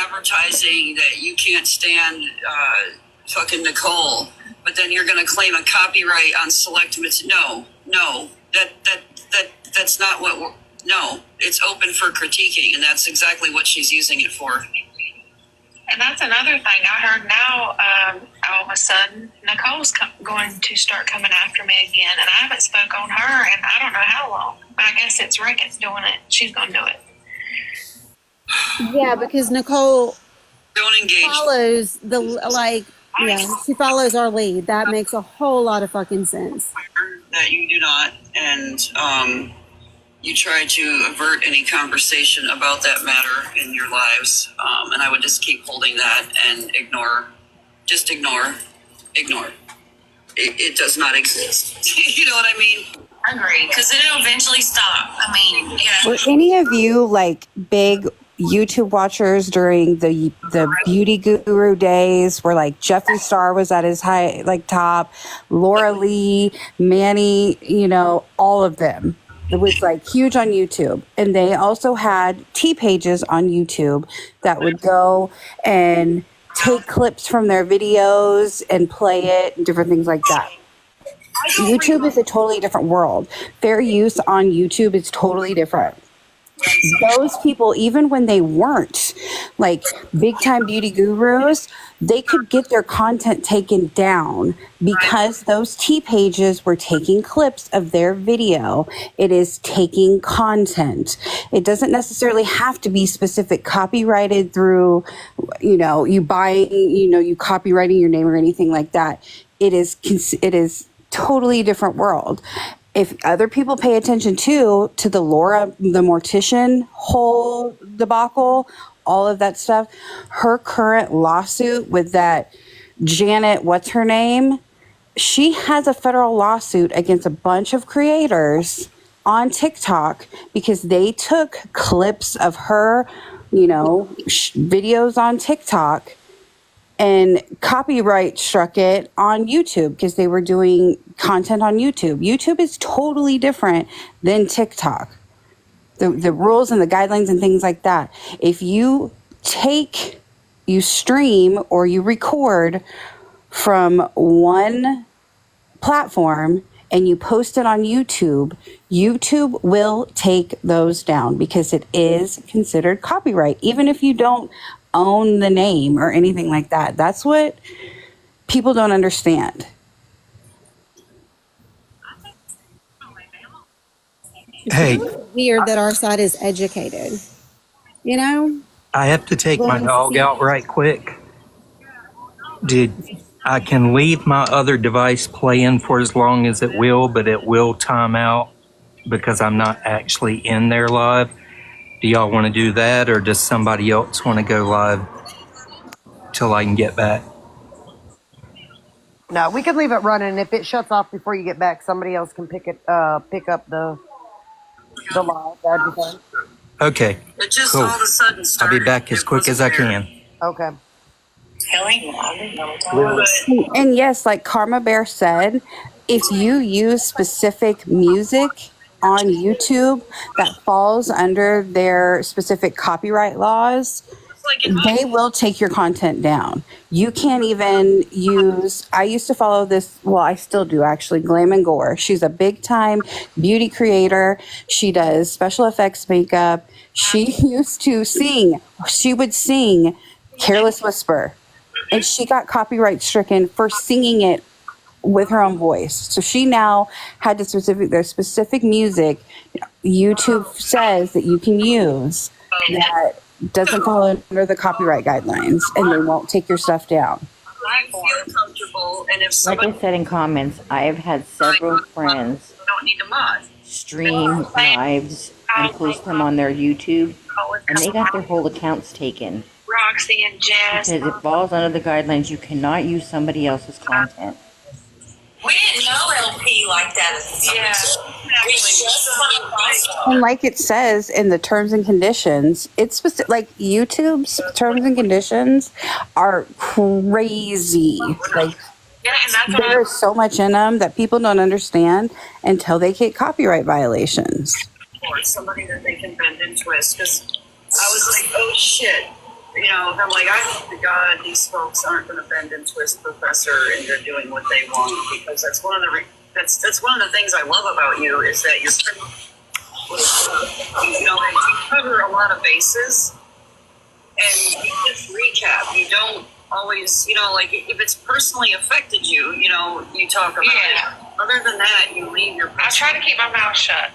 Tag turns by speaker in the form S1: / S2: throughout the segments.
S1: advertising that you can't stand fucking Nicole, but then you're going to claim a copyright on select material. No, that's not what we're, no, it's open for critiquing, and that's exactly what she's using it for.
S2: And that's another thing I heard now. All of a sudden, Nicole's going to start coming after me again, and I haven't spoke on her in I don't know how long. But I guess it's Rick that's doing it. She's going to do it.
S3: Yeah, because Nicole
S1: Don't engage.
S3: follows she follows our lead. That makes a whole lot of fucking sense.
S1: That you do not, and you try to avert any conversation about that matter in your lives, and I would just keep holding that and ignore. It does not exist. You know what I mean?
S4: I agree, because it'll eventually stop. I mean,
S5: Were any of you like big YouTube watchers during the beauty guru days where like Jeffree Star was at his high, like top, Laura Lee, Manny, all of them? It was like huge on YouTube. And they also had T pages on YouTube that would go and take clips from their videos and play it and different things like that. YouTube is a totally different world. Fair use on YouTube is totally different. Those people, even when they weren't like big time beauty gurus, they could get their content taken down because those T pages were taking clips of their video. It is taking content. It doesn't necessarily have to be specific copyrighted through, you copywriting your name or anything like that. It is totally different world. If other people pay attention to the Laura, the mortician whole debacle, all of that stuff, her current lawsuit with that Janet, what's her name? She has a federal lawsuit against a bunch of creators on TikTok because they took clips of her, videos on TikTok and copyright struck it on YouTube because they were doing content on YouTube. YouTube is totally different than TikTok. The rules and the guidelines and things like that. If you stream or you record from one platform and you post it on YouTube, YouTube will take those down because it is considered copyright, even if you don't own the name or anything like that. That's what people don't understand.
S6: Hey,
S3: Weird that our side is educated.
S6: I have to take my dog out right quick. I can leave my other device playing for as long as it will, but it will time out because I'm not actually in there live. Do y'all want to do that, or does somebody else want to go live till I can get back?
S7: No, we can leave it running. If it shuts off before you get back, somebody else can pick up the live. That'd be fine.
S6: Okay,
S1: It just
S6: cool.
S1: all of a sudden
S6: I'll
S1: started.
S6: be back as quick as I can.
S7: Okay.
S5: And yes, like Karma Bear said, if you use specific music on YouTube that falls under their specific copyright laws, they will take your content down. You can't even use, I used to follow this, well, I still do actually, Glam and Gore. She's a big time beauty creator. She does special effects makeup. She used to sing. She would sing Careless Whisper. And she got copyright stricken for singing it with her own voice. So she now had to there's specific music YouTube says that you can use that doesn't fall under the copyright guidelines, and they won't take your stuff down.
S1: I feel comfortable, and if
S8: Like
S1: somebody
S8: I said in comments, I have had several friends
S1: don't need a mod.
S8: stream lives and post them on their YouTube, and they got their whole accounts taken.
S2: Roxy and Jess.
S8: Because it falls under the guidelines, you cannot use somebody else's content.
S4: we didn't know LP like that.
S2: Yeah.
S4: We just come across
S5: And like it says in the terms and conditions, it's specific, like YouTube's terms and conditions are crazy. Like
S2: Yeah, and that's what
S5: there's so much in them that people don't understand until they get copyright violations.
S1: Or somebody that they can bend and twist. Because I was like, oh shit. You know, I'm like, I hope to God these folks aren't going to bend and twist Professor and they're doing what they want, because that's one of the that's one of the things I love about you is that you're you know, and you cover a lot of bases and you just recap. You don't always, you know, like if it's personally affected you, you know, you talk about it. Other than that, you leave your.
S2: I try to keep my mouth shut.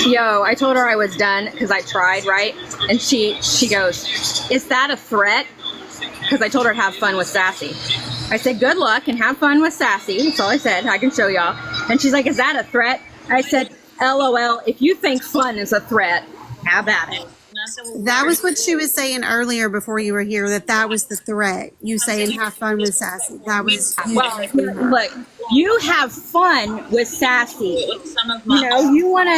S9: Yo, I told her I was done because I tried, right? And she goes, "Is that a threat?" Because I told her to have fun with Sassy. I said, "Good luck and have fun with Sassy." That's all I said. I can show y'all. And she's like, "Is that a threat?" I said, "LOL, if you think fun is a threat, have at it."
S3: That was what she was saying earlier before you were here, that was the threat. You saying have fun with Sassy. That was you.
S9: Well, look, you have fun with Sassy. You know, you want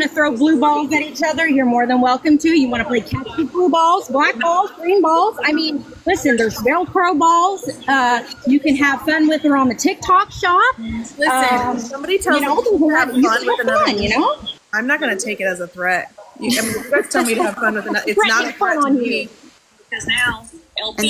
S9: to throw blue balls at each other, you're more than welcome to. You want to play catch with blue balls, black balls, green balls. I mean, listen, there's Velcro balls. You can have fun with her on the TikTok shop.
S10: Listen, somebody tells me to have fun with another, you know? I'm not going to take it as a threat. I mean, you guys tell me to have fun with another. It's not a threat to me.
S4: Because now LP
S3: And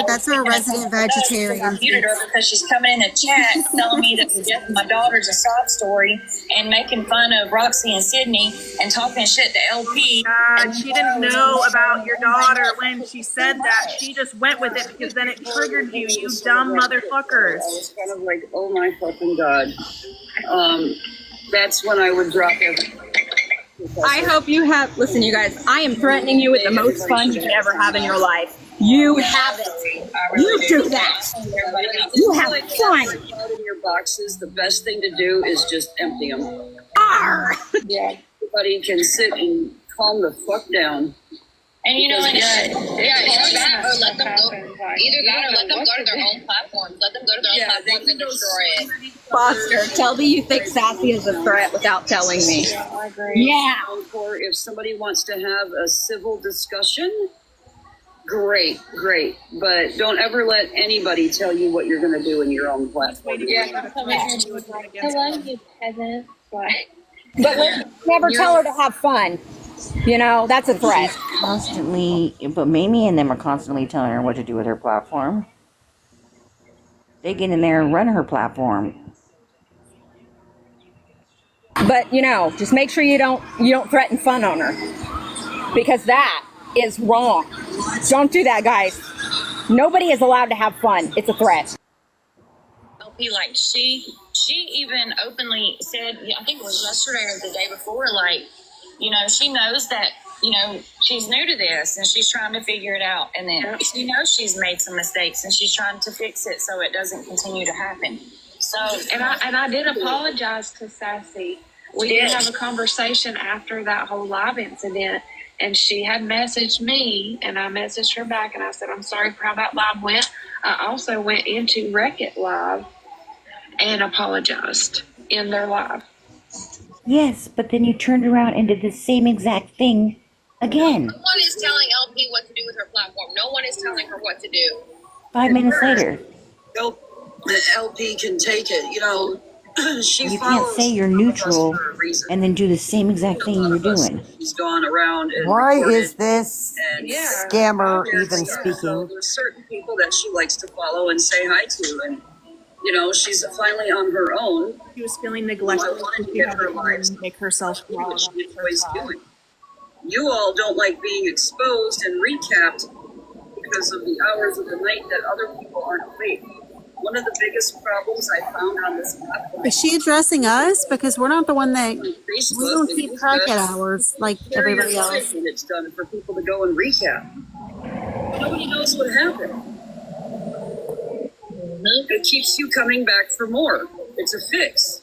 S3: that's our resident vegetarian.
S4: muted her because she's coming in the chat telling me that my daughter's a sob story and making fun of Roxy and Sydney and talking shit to LP.
S10: God, she didn't know about your daughter when she said that. She just went with it because then it triggered you, you dumb motherfuckers.
S1: I was kind of like, oh my fucking God. That's when I would drop everything.
S9: I hope you have, listen, you guys, I am threatening you with the most fun you could ever have in your life. You have it. You do that. You have fun.
S1: Out in your boxes, the best thing to do is just empty them.
S9: Arr!
S1: Yeah. Everybody can sit and calm the fuck down.
S4: And you know, either that or let them go. Either that or let them go to their own platforms. Let them go to their own platforms and destroy it.
S9: Foster, tell me you think Sassy is a threat without telling me.
S1: I agree.
S9: Yeah.
S1: Or if somebody wants to have a civil discussion, great. But don't ever let anybody tell you what you're going to do in your own platform.
S2: Yeah.
S11: I love you, peasant.
S9: But let's never tell her to have fun. You know, that's a threat.
S8: Constantly, but Mamie and them are constantly telling her what to do with her platform. They get in there and run her platform.
S9: But you know, just make sure you don't threaten fun on her, because that is wrong. Don't do that, guys. Nobody is allowed to have fun. It's a threat.
S4: LP, like she even openly said, I think it was yesterday or the day before, like, you know, she knows that, you know, she's new to this and she's trying to figure it out. And then she knows she's made some mistakes and she's trying to fix it so it doesn't continue to happen. So,
S2: And I did apologize to Sassy. We did have a conversation after that whole live incident, and she had messaged me, and I messaged her back, and I said, I'm sorry for how that live went. I also went into Wreck-It Live and apologized in their live.
S8: Yes, but then you turned around and did the same exact thing again.
S4: no one is telling LP what to do with her platform. No one is telling her what to do.
S8: 5 minutes later.
S1: The LP can take it, you know.
S8: You can't say you're neutral and then do the same exact thing you're doing.
S1: She's gone around and
S7: Why
S1: recorded
S7: is this
S1: and
S7: scammer even
S1: So
S7: speaking?
S1: there's certain people that she likes to follow and say hi to, and you know, she's finally on her own.
S10: She was feeling neglected.
S1: I wanted to get her lives
S10: make herself proud
S1: what
S10: of
S1: she enjoys doing. You all don't like being exposed and recapped because of the hours of the night that other people aren't awake. One of the biggest problems I found on this platform.
S3: Is she addressing us? Because we're not the one that
S1: on Facebook
S3: we don't
S1: is
S3: keep track at hours like everybody else.
S1: And it's done for people to go and recap. Nobody knows what happened. It keeps you coming back for more. It's a fix.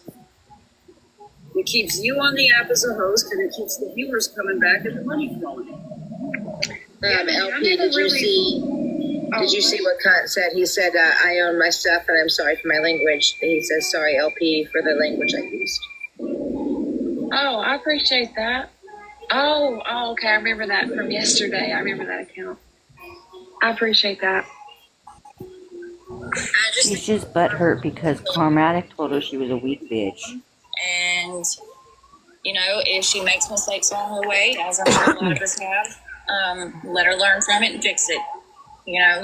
S1: It keeps you on the app as a host, and it keeps the viewers coming back and the money flowing.
S12: LP, did you see what Kant said? He said, I own my stuff and I'm sorry for my language. He says, sorry, LP, for the language I used.
S2: Oh, I appreciate that. Oh, okay. I remember that from yesterday. I remember that account. I appreciate that.
S8: She's just butthurt because Carmatic told her she was a weak bitch.
S4: And, you know, if she makes mistakes along the way, as I'm sure a lot of us have, let her learn from it and fix it. You know,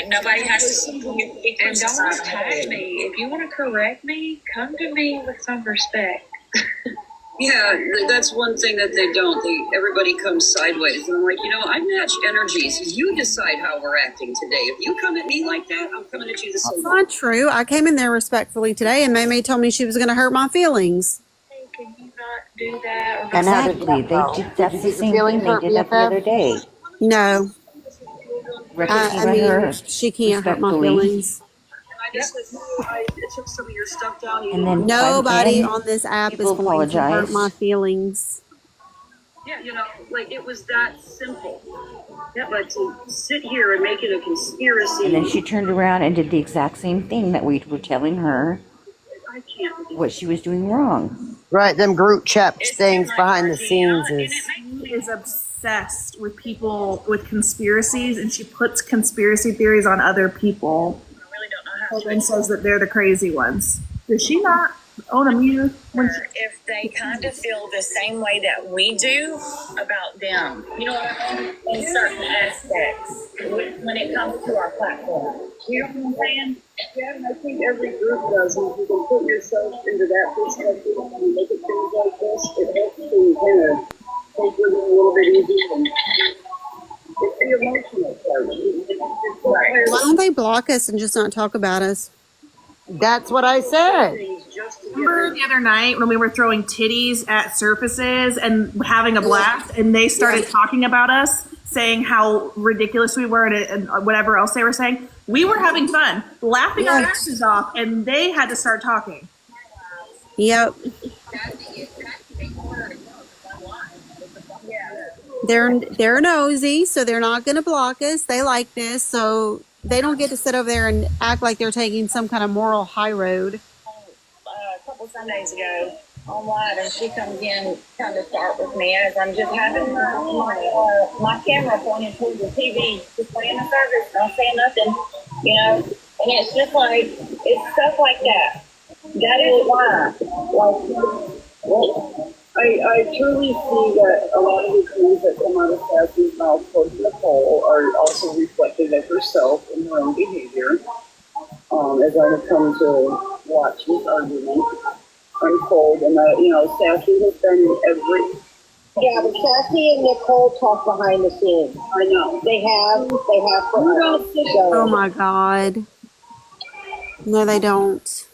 S4: nobody has to.
S2: And don't attack me. If you want to correct me, come to me with some respect.
S1: Yeah, that's one thing that they don't. Everybody comes sideways. And I'm like, I match energies. You decide how we're acting today. If you come at me like that, I'm coming at you the same
S3: It's
S1: way.
S3: not true. I came in there respectfully today, and Mamie told me she was going to hurt my feelings.
S2: Hey, can you not do that? Or
S7: And how did
S8: Exactly.
S7: that go?
S8: That's
S7: Did
S8: the
S7: you get
S8: same
S7: your
S8: thing
S7: feelings
S8: they
S7: hurt,
S8: did that the
S7: BFF?
S8: other day.
S3: No,
S8: Record
S3: I
S8: let her
S3: mean, she can't hurt my
S8: respectfully.
S3: feelings.
S1: I just said, I took some of your stuff down. You
S8: And
S1: didn't-
S8: then
S3: Nobody
S8: again,
S3: on this app is
S8: people
S3: going to hurt
S8: apologized.
S3: my feelings.
S1: Yeah, it was that simple. Yeah, but to sit here and make it a conspiracy.
S8: And then she turned around and did the exact same thing that we were telling her
S1: I can't.
S8: what she was doing wrong.
S7: Right, them group chat things behind the scenes is.
S10: She is obsessed with people with conspiracies, and she puts conspiracy theories on other people.
S4: I really don't know how
S10: And then says that they're the crazy ones. Does she not own a meter? When she,
S4: if they kind of feel the same way that we do about them. You know what I mean? In certain aspects when it comes to our platform. You know what I'm saying?
S1: Yeah, and I think every group does. And if you can put yourself into that perspective and look at things like this, it helps to kind of take it a little bit easier. It's the emotional part.
S3: Why don't they block us and just not talk about us?
S7: That's what I said.
S10: remember the other night when we were throwing titties at surfaces and having a blast, and they started talking about us, saying how ridiculous we were and whatever else they were saying? We were having fun, laughing our asses off, and they had to start talking.
S3: Yep. They're nosy, so they're not going to block us. They like this, so they don't get to sit over there and act like they're taking some kind of moral high road.
S4: A couple Sundays ago on live, and she comes in trying to start with me as I'm just having my camera pointed towards the TV, just playing the service, not saying nothing, you know. And it's just like, it's stuff like that. That is why.
S1: I truly see that a lot of the things that come out of Cassie's mouth towards Nicole are also reflected of herself in her own behavior. As I have come to watch this argument unfold, and Sassy has been every.
S12: Yeah, but Sassy and Nicole talk behind the scenes.
S1: I know
S12: they have forever.
S3: Oh my God. No, they don't.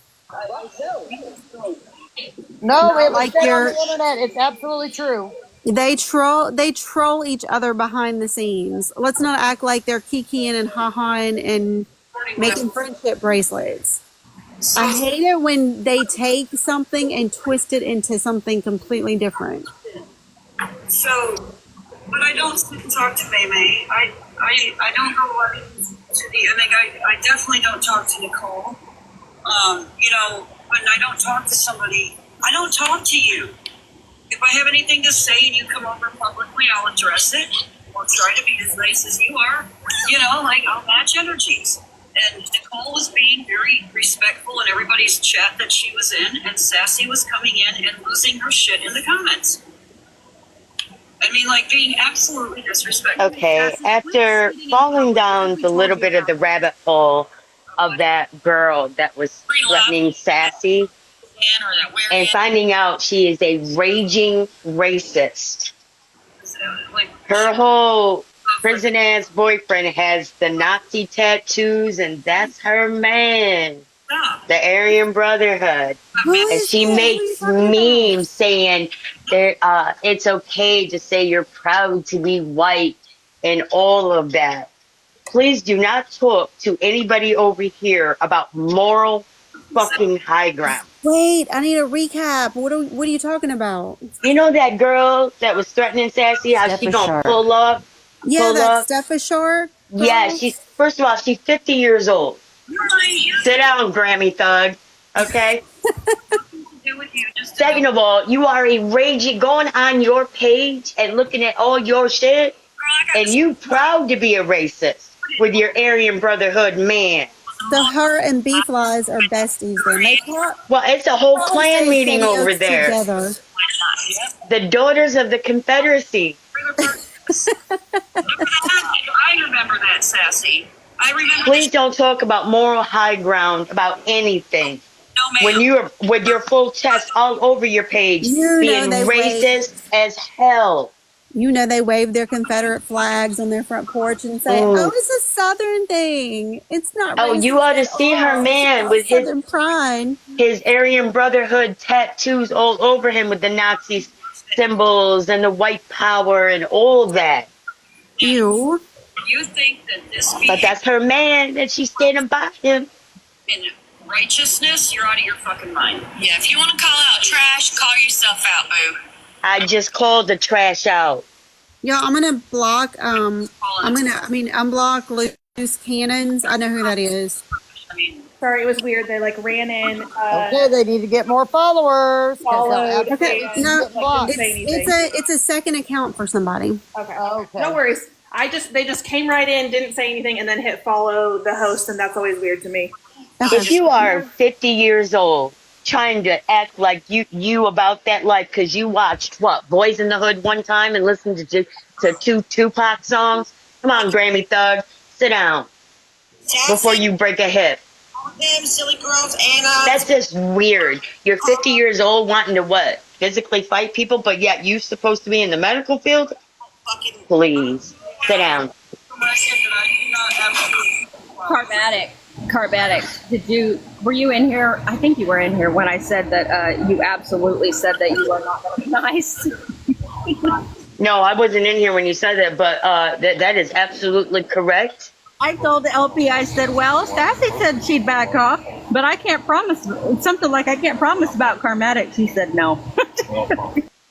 S7: No, it was
S3: Like
S7: said on
S3: you're-
S7: the internet. It's absolutely true.
S3: They troll each other behind the scenes. Let's not act like they're kikiing and ha-haing and making friendship bracelets. I hate it when they take something and twist it into something completely different.
S1: So, but I don't sit and talk to May. I don't go up to the. I definitely don't talk to Nicole. When I don't talk to somebody, I don't talk to you. If I have anything to say and you come over publicly, I'll address it. I'll try to be as nice as you are. I'll match energies. And Nicole was being very respectful in everybody's chat that she was in, and Sassy was coming in and losing her shit in the comments. Being absolutely disrespectful.
S13: Okay, after falling down the little bit of the rabbit hole of that girl that was threatening Sassy and finding out she is a raging racist, her whole prison ass boyfriend has the Nazi tattoos, and that's her man, the Aryan Brotherhood. And she makes memes saying it's okay to say you're proud to be white and all of that. Please do not talk to anybody over here about moral fucking high ground.
S3: Wait, I need a recap. What are you talking about?
S13: You know that girl that was threatening Sassy, how she gonna
S8: Sharp.
S13: pull up?
S3: Yeah, that Steffa Sharp.
S13: Yeah, she's first of all, she's 50 years old. Sit down, Grammy thug. Okay? Second of all, you are a raging going on your page and looking at all your shit, and you proud to be a racist with your Aryan Brotherhood man.
S3: So her and Beef Lies are besties then. They talk.
S13: Well, it's a whole
S3: Probably
S13: clan
S3: say
S13: meeting over
S3: videos
S13: there.
S3: together.
S13: The Daughters of the Confederacy.
S1: I remember that, Sassy. I remember.
S13: Please don't talk about moral high ground about anything.
S1: No,
S13: When
S1: ma'am.
S13: you're with your full chest all over your page,
S3: You know
S13: being
S3: they
S13: racist as hell.
S3: You know they wave their Confederate flags on their front porch and say,
S13: Mm.
S3: "Oh, it's a Southern thing. It's not."
S13: Oh, you ought to
S3: racist
S13: see
S3: at
S13: her
S3: all. It's
S13: man
S3: about
S13: with
S3: Southern pride."
S13: his Aryan Brotherhood tattoos all over him with the Nazi symbols and the white power and all that.
S3: Ew.
S1: You think that this
S13: But that's her man and she's standing by him.
S1: in righteousness, you're out of your fucking mind. Yeah, if you want to call out trash, call yourself out, boo.
S13: I just called the trash out.
S3: Yeah, I'm gonna block. Unblock Loose Cannons. I know who that is.
S10: Sorry, it was weird. They like ran in.
S7: Okay, they need to get more followers. 'cause they'll
S10: Followed.
S7: absolutely
S10: Okay,
S3: No,
S7: get blocked.
S10: didn't say anything.
S3: it's a second account for somebody.
S10: Okay.
S7: Okay.
S10: No worries. They just came right in, didn't say anything, and then hit follow the host, and that's always weird to me.
S13: If you are 50 years old trying to act like you about that life because you watched what Boys in the Hood one time and listened to two Tupac songs, come on, Grammy Thug, sit down before you break a hip.
S12: Them silly girls and
S13: That's just weird. You're 50 years old wanting to what? Physically fight people, but yet you supposed to be in the medical field? Please, sit down.
S9: Carbatic, were you in here? I think you were in here when I said that you absolutely said that you are not going to be nice.
S13: No, I wasn't in here when you said that, but that is absolutely correct.
S9: I told LP, I said, well, Sassy said she'd back off, but I can't promise, something like I can't promise about Carmatic. She said no.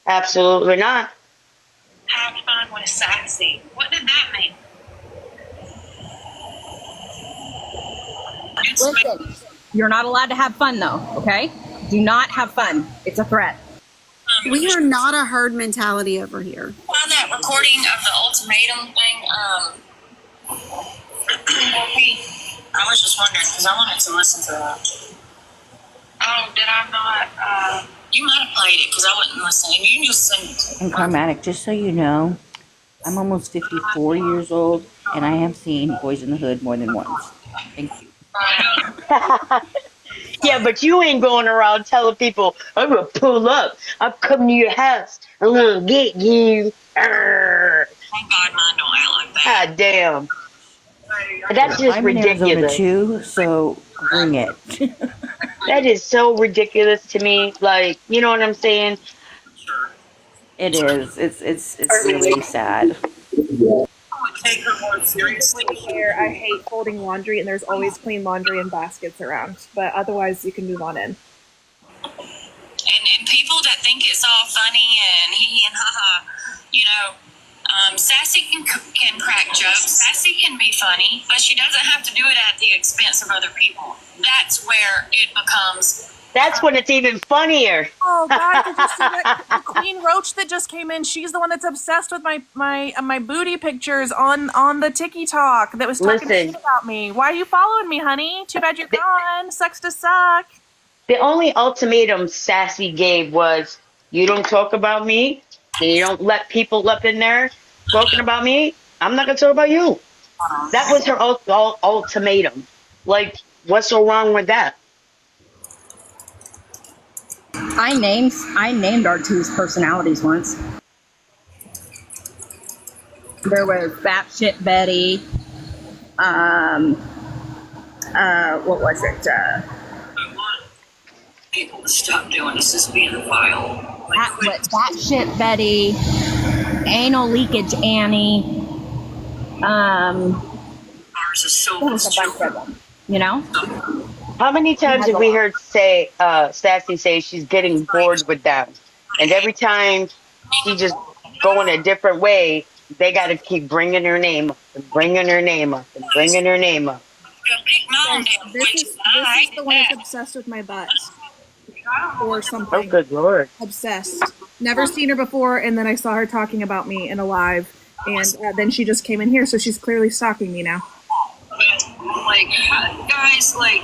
S13: Absolutely not.
S2: Have fun with Sassy. What did that mean?
S9: Listen, you're not allowed to have fun though, okay? Do not have fun. It's a threat.
S3: We are not a herd mentality over here.
S4: On that recording of the ultimatum thing, I was just wondering because I wanted to listen to that.
S2: Oh, did I not?
S4: You might have played it because I wasn't listening. You can just sing it.
S8: And Carmatic, just so you know, I'm almost 54 years old, and I have seen Boys in the Hood more than once. Thank you.
S13: Yeah, but you ain't going around telling people, I'm going to pull up. I'm coming to your house. I'm going to get you. Arrgh.
S1: Thank God mine don't act like that.
S13: God damn. That's just
S8: I'm in Arizona
S13: ridiculous.
S8: too, so bring it.
S13: That is so ridiculous to me. Like, you know what I'm saying?
S8: It is. It's really sad.
S1: Take her more seriously.
S10: Here, I hate folding laundry, and there's always clean laundry and baskets around. But otherwise, you can move on in.
S4: And people that think it's all funny and hee and ha ha, you know, Sassy can crack jokes. Sassy can be funny, but she doesn't have to do it at the expense of other people. That's where it becomes.
S13: That's when it's even funnier.
S10: Oh, God, did you see that? The Queen Roach that just came in, she's the one that's obsessed with my booty pictures on the TikTok that was talking shit about me. Why are you following me, honey? Too bad you're gone. Sucks to suck.
S13: The only ultimatum Sassy gave was, you don't talk about me, and you don't let people up in there talking about me, I'm not going to talk about you. That was her ultimatum. Like, what's so wrong with that?
S9: I named our two's personalities once. There was Batshit Betty. What was it?
S1: I want people to stop doing this as being a file.
S9: Batshit Betty. Anal Leakage Annie.
S1: Ours is so
S9: There was a bunch of them. You know?
S13: How many times have we heard Sassy say she's getting bored with them? And every time she just going a different way, they got to keep bringing her name up and bringing her name up and bringing her name up.
S10: This is the one that's obsessed with my butt. Or something.
S13: Oh, good Lord.
S10: Obsessed. Never seen her before, and then I saw her talking about me in a live, and then she just came in here, so she's clearly stalking me now.
S1: like, guys, like,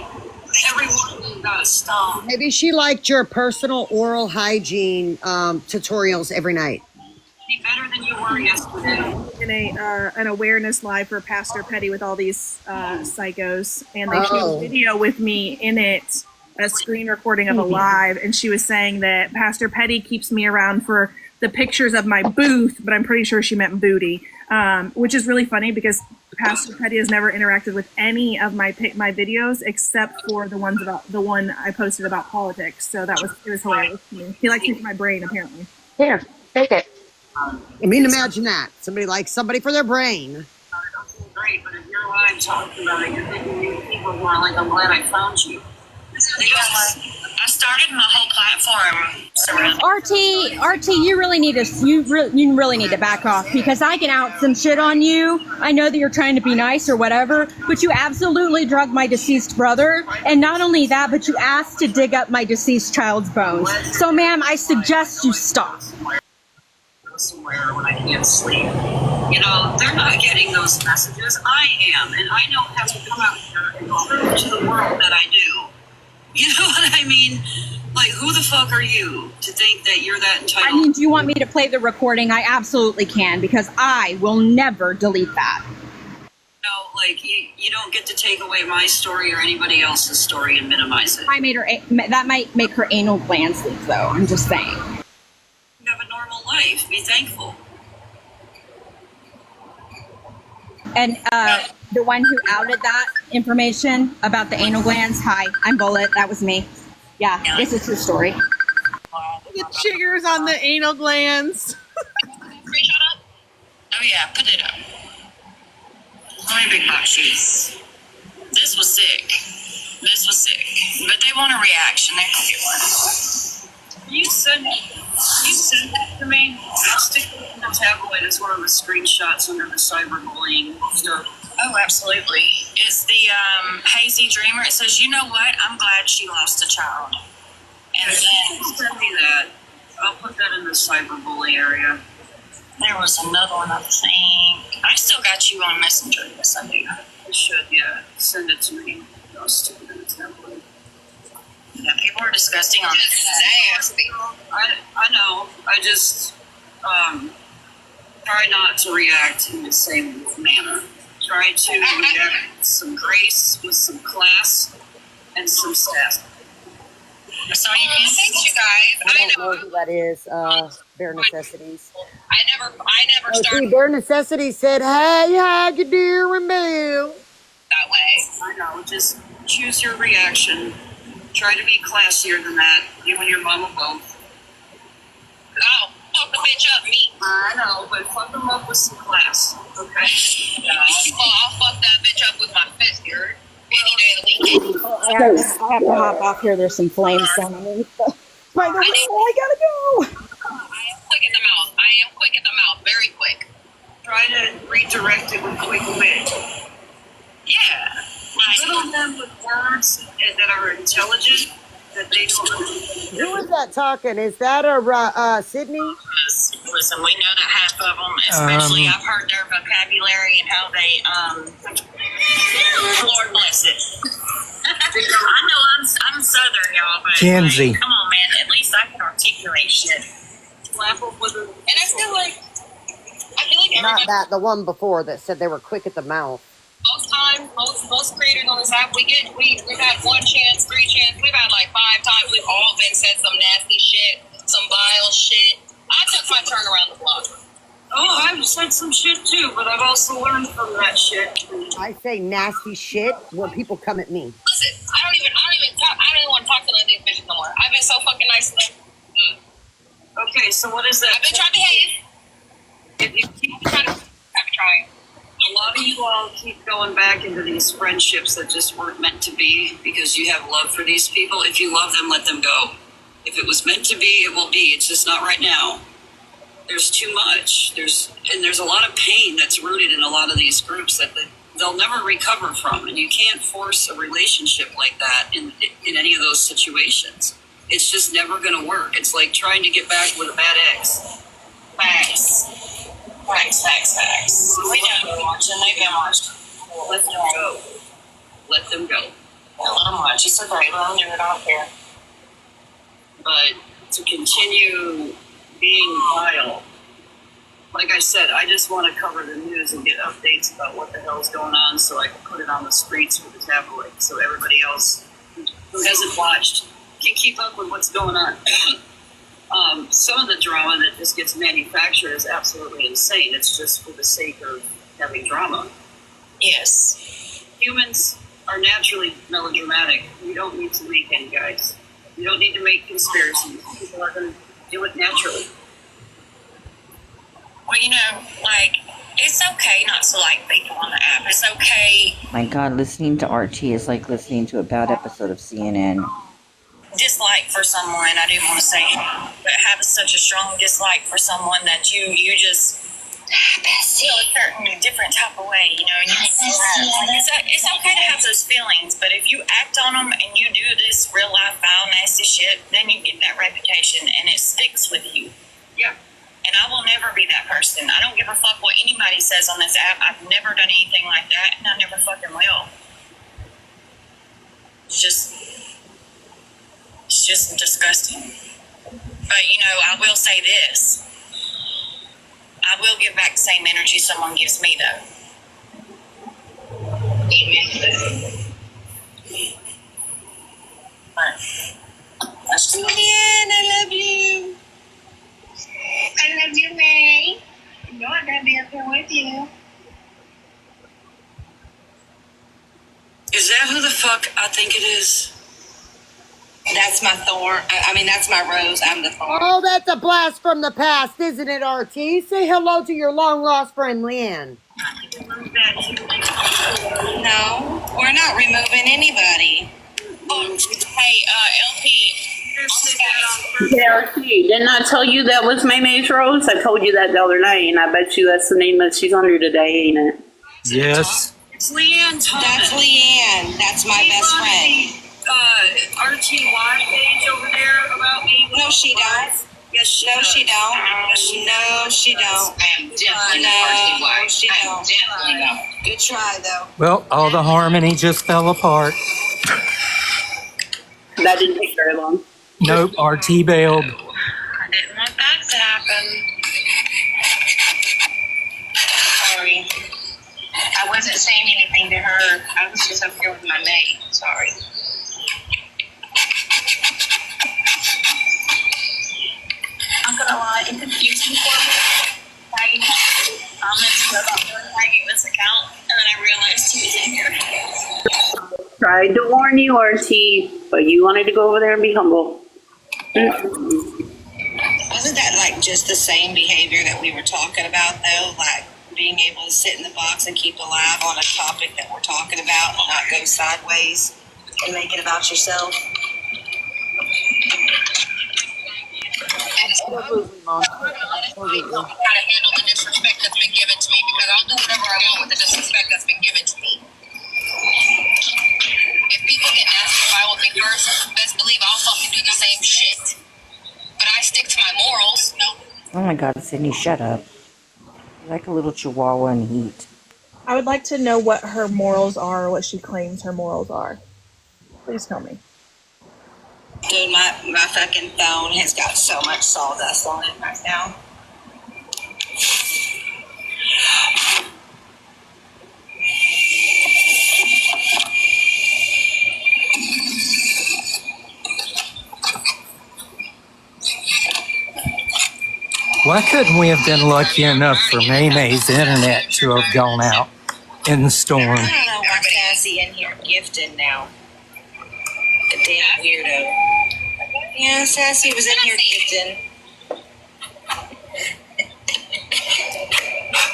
S1: everyone gotta stop.
S7: Maybe she liked your personal oral hygiene tutorials every night.
S1: Be better than you were yesterday.
S10: In an awareness live for Pastor Petty with all these psychos, and they showed a video with me in it, a screen recording of a live, and she was saying that Pastor Petty keeps me around for the pictures of my booth, but I'm pretty sure she meant booty, which is really funny because Pastor Petty has never interacted with any of my videos except for the one I posted about politics. So it was hilarious to me. He likes me for my brain, apparently.
S13: Here, take it.
S7: I mean, imagine that. Somebody likes somebody for their brain.
S1: Great, but if you're live talking about it, you're thinking new people who are like, I'm glad I found you. I started my whole platform.
S9: RT, you really need to back off, because I can out some shit on you. I know that you're trying to be nice or whatever, but you absolutely drugged my deceased brother, and not only that, but you asked to dig up my deceased child's bones. So, ma'am, I suggest you stop.
S1: Somewhere when I can't sleep. You know, they're not getting those messages. I am, and I don't have to come out here and prove to the world that I do. You know what I mean? Like, who the fuck are you to think that you're that entitled?
S9: I mean, do you want me to play the recording? I absolutely can, because I will never delete that.
S1: No, like, you don't get to take away my story or anybody else's story and minimize it.
S9: That might make her anal glands leak, though. I'm just saying.
S1: You have a normal life. Be thankful.
S9: And the one who outed that information about the anal glands, hi, I'm Bullet. That was me. Yeah, this is his story.
S10: The chiggers on the anal glands.
S1: Oh yeah, put it up. My big box shoes. This was sick. But they want a reaction. They can get one. You send it to me. I'll stick it in the tabloid as one of the screenshots under the cyberbullying stuff. Oh, absolutely. It's the Hazy Dreamer. It says, you know what? I'm glad she lost a child. And then send me that. I'll put that in the cyberbully area. There was another one, I think. I still got you on Messenger. Yes, I do. I should, yeah. Send it to me. I'll stick it in the tabloid. Yeah, people are disgusting on this. Nasty. I know. I just try not to react in the same manner. Try to react with some grace, with some class, and some sass. So thanks, you guys.
S7: I don't know who that is. Bare Necessities.
S1: I never started
S7: Bare Necessities said, "Hey, how you doing, Bill?"
S1: that way. I know. Just choose your reaction. Try to be classier than that. You and your mama both. Oh, fuck the bitch up, me. I know, but fuck them up with some class, okay? Well, I'll fuck that bitch up with my fist, you heard? Any day of the weekend.
S9: I have to hop off here. There's some flames coming. By the way, I gotta go.
S1: I am quick in the mouth. Very quick. Try to redirect it with quick wit. Yeah. Riddle them with words that are intelligent, that they don't understand.
S7: Who is that talking? Is that a Sydney?
S1: Listen, we know that half of them, especially I've heard their vocabulary and how they, Lord bless it. I know I'm Southern, y'all, but
S6: Kenzie.
S1: like, come on, man, at least I can articulate shit. Slap them with a, and I feel like
S7: Not that, the one before that said they were quick at the mouth.
S1: most times, most creators on this app, we've had 1 chance, 3 chances, we've had like 5 times, we've all been said some nasty shit, some vile shit. I took my turn around the block. Oh, I've said some shit too, but I've also learned from that shit.
S7: I say nasty shit when people come at me.
S1: Listen, I don't even want to talk to none of these bitches no more. I've been so fucking nice to them. Okay, so what is that? I've been trying to behave. If you keep trying to, I've been trying. A lot of you all keep going back into these friendships that just weren't meant to be because you have love for these people. If you love them, let them go. If it was meant to be, it will be. It's just not right now. There's too much. There's a lot of pain that's rooted in a lot of these groups that they'll never recover from, and you can't force a relationship like that in any of those situations. It's just never going to work. It's like trying to get back with a bad ex. Facts. We know they're watching. They've been watching. Let's go. Let them go.
S4: Let them watch. It's okay. Let them do it. I don't care.
S1: But to continue being vile, like I said, I just want to cover the news and get updates about what the hell's going on so I can put it on the streets for the tabloid so everybody else who hasn't watched can keep up with what's going on. Some of the drama that just gets manufactured is absolutely insane. It's just for the sake of having drama.
S4: Yes.
S1: Humans are naturally melodramatic. We don't need to make any, guys. We don't need to make conspiracies. People are going to do it naturally.
S4: Well, you know, like, it's okay not to like people on the app. It's okay.
S8: My God, listening to Archie is like listening to a bad episode of CNN.
S4: Dislike for someone, I didn't want to say, but have such a strong dislike for someone that you just feel a certain different type of way, you know, and it's okay to have those feelings, but if you act on them and you do this real life foul nasty shit, then you get that reputation and it sticks with you.
S1: Yeah.
S4: And I will never be that person. I don't give a fuck what anybody says on this app. I've never done anything like that, and I never fucking will. It's just disgusting. But, you know, I will say this. I will give back the same energy someone gives me, though. Amen to that. Julian, I love you.
S2: I love you, May. You know I'm gonna be up here with you.
S1: Is that who the fuck I think it is?
S4: That's my thorn. I mean, that's my rose. I'm the thorn.
S7: Oh, that's a blast from the past, isn't it, RT? Say hello to your long-lost friend, Leanne.
S4: No, we're not removing anybody. Oh, hey, LP.
S14: KRT, didn't I tell you that was Maymay's Rose? I told you that the other night, and I bet you that's the name that she's under today, ain't it?
S6: Yes.
S1: It's Leanne Thomas.
S4: That's Leanne. That's my best friend.
S1: RTY page over there about me.
S4: No, she don't.
S1: Yes, she
S4: No,
S1: does.
S4: she don't. No, she don't.
S1: I am definitely
S4: No, she don't.
S1: definitely not.
S4: Good try, though.
S6: Well, all the harmony just fell apart.
S14: That didn't take very long.
S6: Nope, RT bailed.
S2: I didn't want that to happen. Sorry. I wasn't saying anything to her. I was just up here with my mate. Sorry.
S4: I'm gonna lie, it confused me for me. Tagging comments about tagging this account, and then I realized he was in here.
S14: Tried to warn you, RT, but you wanted to go over there and be humble.
S4: Wasn't that like just the same behavior that we were talking about, though? Like being able to sit in the box and keep alive on a topic that we're talking about and not go sideways and make it about yourself?
S7: Absolutely, Mom. Absolutely.
S4: How to handle the disrespect that's been given to me, because I'll do whatever I want with the disrespect that's been given to me. If people get nasty about with me first, best believe I'll fucking do the same shit. But I stick to my morals. No.
S8: Oh my God, Sydney, shut up. You're like a little chihuahua in heat.
S10: I would like to know what her morals are, what she claims her morals are. Please tell me.
S4: Dude, my fucking phone has got so much sawdust on it right now.
S6: Why couldn't we have been lucky enough for Maymay's internet to have gone out in the storm?
S4: I don't know why Cassie in here gifted now. A damn weirdo. Yeah, Sassy was in here gifting.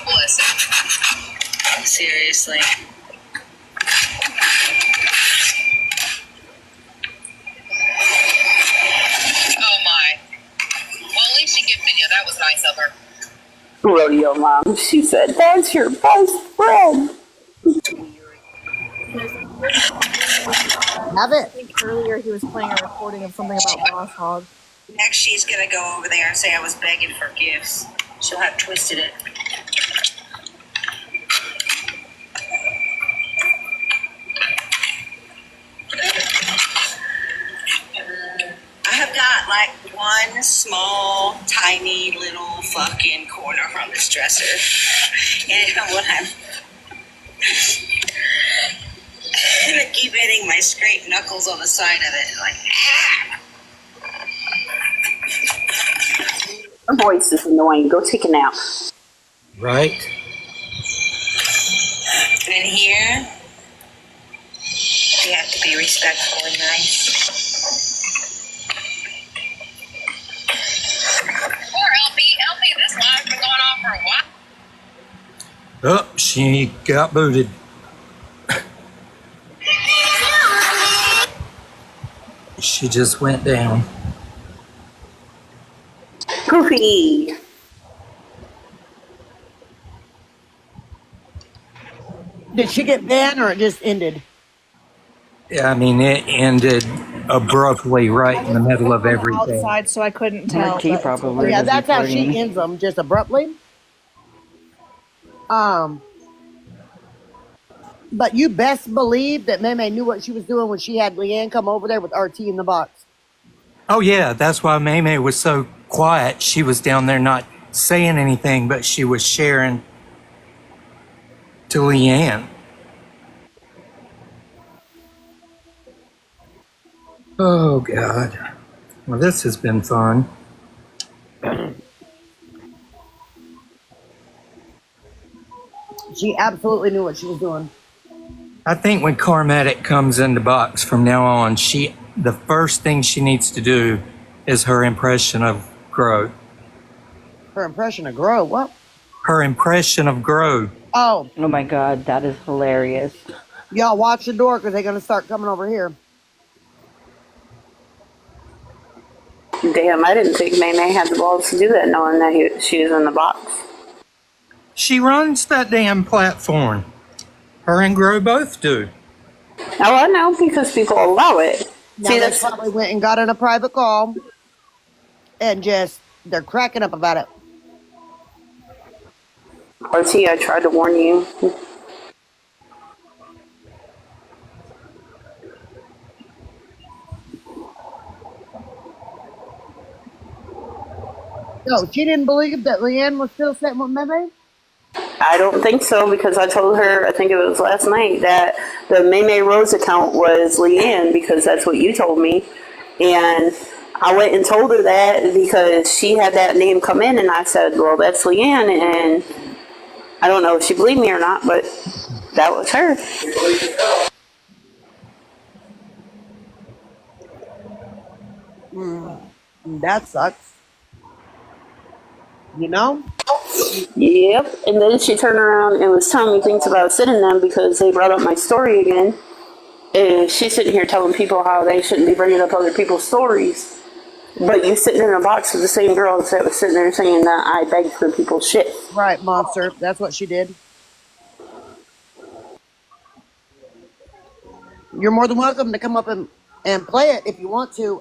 S4: Bless him. Seriously. Oh my. Well, at least she gifted you. That was nice of her.
S14: Rodeo Mom, she said, that's your best friend.
S7: Have it.
S10: I think earlier he was playing a recording of something about Boss Hog.
S4: Next, she's gonna go over there and say I was begging for gifts. She'll have twisted it.
S15: one small, tiny little fucking corner from this dresser. And when I'm gonna keep hitting my scraped knuckles on the side of it, like, ah!
S14: Her voice is annoying. Go take a nap.
S6: Right?
S15: And here, you have to be respectful and nice.
S4: Poor LP, this live's been going on for a while.
S6: Oh, she got booted. She just went down.
S14: Poofy.
S7: Did she get banned or it just ended?
S6: Yeah, I mean, it ended abruptly right in the middle of everything.
S10: Outside, so I couldn't tell.
S8: T
S10: but-
S8: probably.
S7: Yeah,
S8: was
S7: that's how
S8: recording.
S7: she ends them, just abruptly. But you best believe that Meme knew what she was doing when she had Leanne come over there with RT in the box.
S6: Oh, yeah, that's why Maymay was so quiet. She was down there not saying anything, but she was sharing to Leanne. Oh, God. Well, this has been fun.
S7: She absolutely knew what she was doing.
S6: I think when Carmatic comes in the box from now on, the first thing she needs to do is her impression of Grow.
S7: Her impression of Grow, what?
S6: Her impression of Grow.
S7: Oh,
S8: Oh my god, that is hilarious.
S7: y'all watch the door because they're going to start coming over here.
S14: Damn, I didn't think May had the balls to do that, knowing that she was in the box.
S6: She runs that damn platform. Her and Grow both do.
S14: Oh, I know, because people allow it.
S7: Now
S14: See,
S7: they
S14: that's
S7: probably went and got in a private call and just, they're cracking up about it.
S14: RT, I tried to warn you.
S7: No, she didn't believe that Leanne was still sitting with Meme?
S14: I don't think so, because I told her, I think it was last night, that the Maymay Rose account was Leanne, because that's what you told me. And I went and told her that because she had that name come in, and I said, well, that's Leanne, and I don't know if she believed me or not, but that was her.
S7: That sucks. You know?
S14: Yep. And then she turned around and was telling me things about sitting them because they brought up my story again. And she's sitting here telling people how they shouldn't be bringing up other people's stories. But you sitting in a box with the same girls that was sitting there saying that I begged for people's shit.
S7: Right, monster. That's what she did. You're more than welcome to come up and play it if you want to,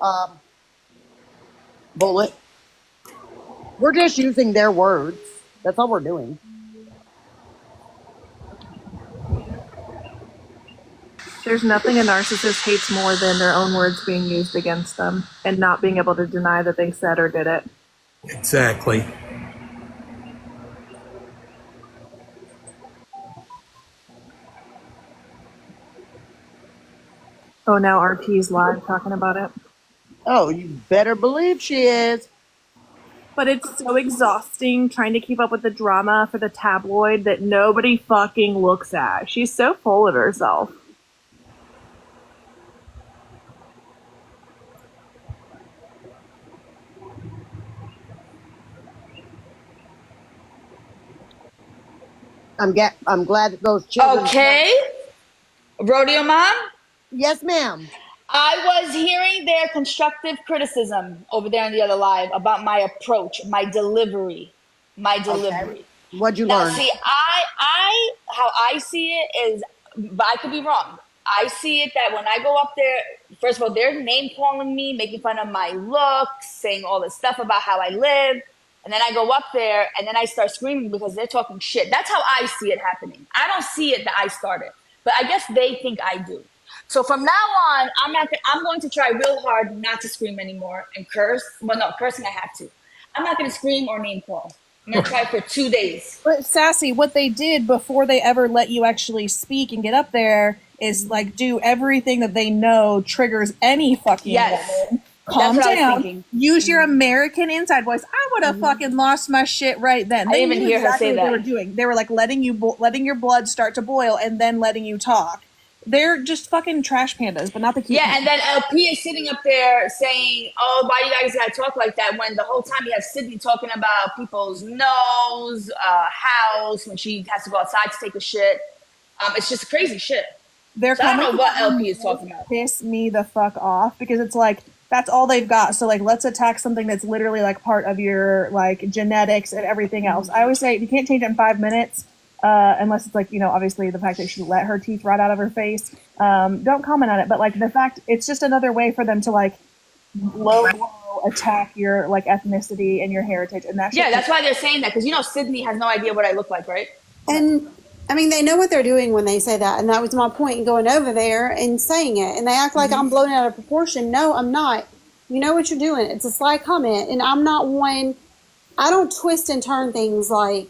S7: Bullet. We're just using their words. That's all we're doing.
S10: There's nothing a narcissist hates more than their own words being used against them and not being able to deny that they said or did it.
S6: Exactly.
S10: Oh, now RP's live talking about it.
S7: Oh, you better believe she is.
S10: But it's so exhausting trying to keep up with the drama for the tabloid that nobody fucking looks at. She's so full of herself.
S7: I'm glad that those children.
S16: Okay. Rodeo Mom?
S7: Yes, ma'am.
S16: I was hearing their constructive criticism over there on the other live about my approach, my delivery.
S7: Okay. What'd you
S16: Now,
S7: learn?
S16: see, how I see it is, but I could be wrong. I see it that when I go up there, first of all, they're name calling me, making fun of my looks, saying all this stuff about how I live. And then I go up there and then I start screaming because they're talking shit. That's how I see it happening. I don't see it that I started, but I guess they think I do. So from now on, I'm going to try real hard not to scream anymore and curse. Well, no, cursing I have to. I'm not going to scream or name call. I'm going to try for 2 days.
S10: But Sassy, what they did before they ever let you actually speak and get up there is like do everything that they know triggers any fucking woman. Calm
S16: That's what I was
S10: down.
S16: thinking.
S10: Use your American inside voice. I would have fucking lost my shit right then.
S16: I
S10: They
S16: didn't even
S10: knew
S16: hear her
S10: exactly
S16: say
S10: what they
S16: that.
S10: were doing. They were like letting your blood start to boil and then letting you talk. They're just fucking trash pandas, but not the cute.
S16: Yeah, and then LP is sitting up there saying, "Oh, why you guys gotta talk like that?" When the whole time you have Sydney talking about people's nose, house, when she has to go outside to take a shit. It's just crazy shit.
S10: They're
S16: So I don't know
S10: coming
S16: what
S10: to
S16: LP is talking about.
S10: piss me the fuck off because it's like that's all they've got. So like, let's attack something that's literally like part of your like genetics and everything else. I always say you can't change it in 5 minutes. Unless it's like, you know, obviously the fact that she let her teeth rot out of her face. Don't comment on it. But like the fact, it's just another way for them to like low attack your like ethnicity and your heritage. And that's
S16: Yeah, that's why they're saying that because you know Sydney has no idea what I look like, right?
S3: And I mean, they know what they're doing when they say that. And that was my point in going over there and saying it. And they act like I'm blown out of proportion. No, I'm not. You know what you're doing. It's a slight comment. And I'm not one, I don't twist and turn things like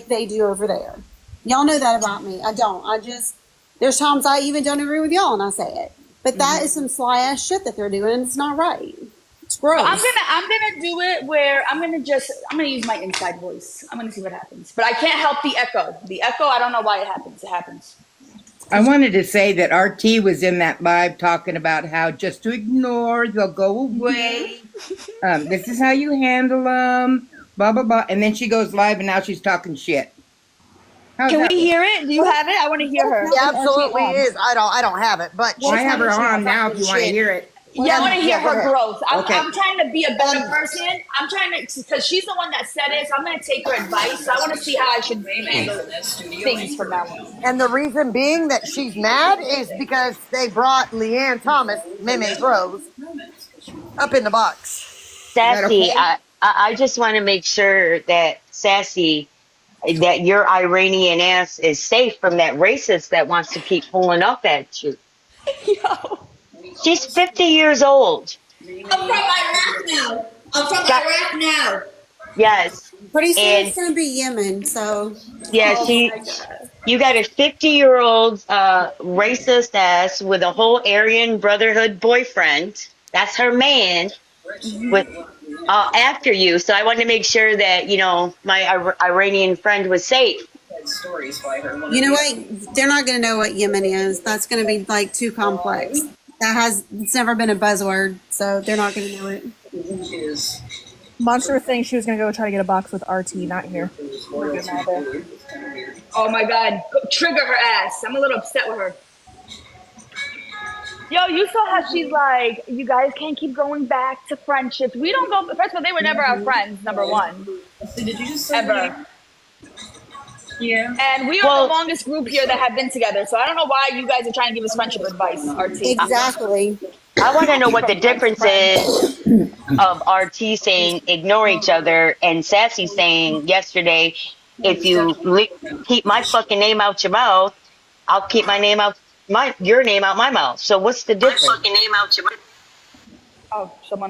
S3: they do over there. Y'all know that about me. I don't. There's times I even don't agree with y'all and I say it. But that is some sly ass shit that they're doing and it's not right. It's gross.
S16: I'm gonna do it where I'm gonna use my inside voice. I'm gonna see what happens. But I can't help the echo. The echo, I don't know why it happens. It happens.
S17: I wanted to say that RT was in that live talking about how just to ignore, they'll go away. This is how you handle them, blah, blah, blah. And then she goes live and now she's talking shit.
S16: Can we hear it? Do you have it? I want to hear her.
S7: It absolutely is. I don't have it, but
S17: I have her on now if you want to hear it.
S16: Yeah, I want to hear her
S7: ahead.
S16: growth.
S17: Okay.
S16: I'm trying to be a better person. I'm trying to, because she's the one that said it, so I'm going to take her advice. So I want to see how I should handle things from now on.
S7: And the reason being that she's mad is because they brought Leanne Thomas, Meme Rose, up in the box.
S13: Sassy, I just want to make sure that Sassy, that your Iranian ass is safe from that racist that wants to keep pulling up at you.
S16: Yo.
S13: She's 50 years old.
S16: I'm from Iraq now.
S13: Yes.
S3: Pretty soon
S13: And
S3: it's going to be Yemen, so.
S13: yeah, you got a 50-year-old racist ass with a whole Aryan Brotherhood boyfriend. That's her man with after you. So I wanted to make sure that, you know, my Iranian friend was safe.
S3: You know what? They're not going to know what Yemen is. That's going to be like too complex. It's never been a buzzword, so they're not going to know it.
S10: Monster thinks she was going to go try to get a box with RT, not here.
S16: Oh my God. Trigger her ass. I'm a little upset with her. Yo, you saw how she's like, you guys can't keep going back to friendships. We don't go, first of all, they were never our friends, number one.
S4: Did you just say
S16: ever.
S4: Yeah.
S16: And we are the longest group here that have been together, so I don't know why you guys are trying to give us friendship advice, RT.
S3: Exactly.
S13: I want to know what the difference is of RT saying ignore each other and Sassy saying yesterday, if you keep my fucking name out your mouth, I'll keep my name out your name out my mouth. So what's the difference?
S16: Oh, someone left.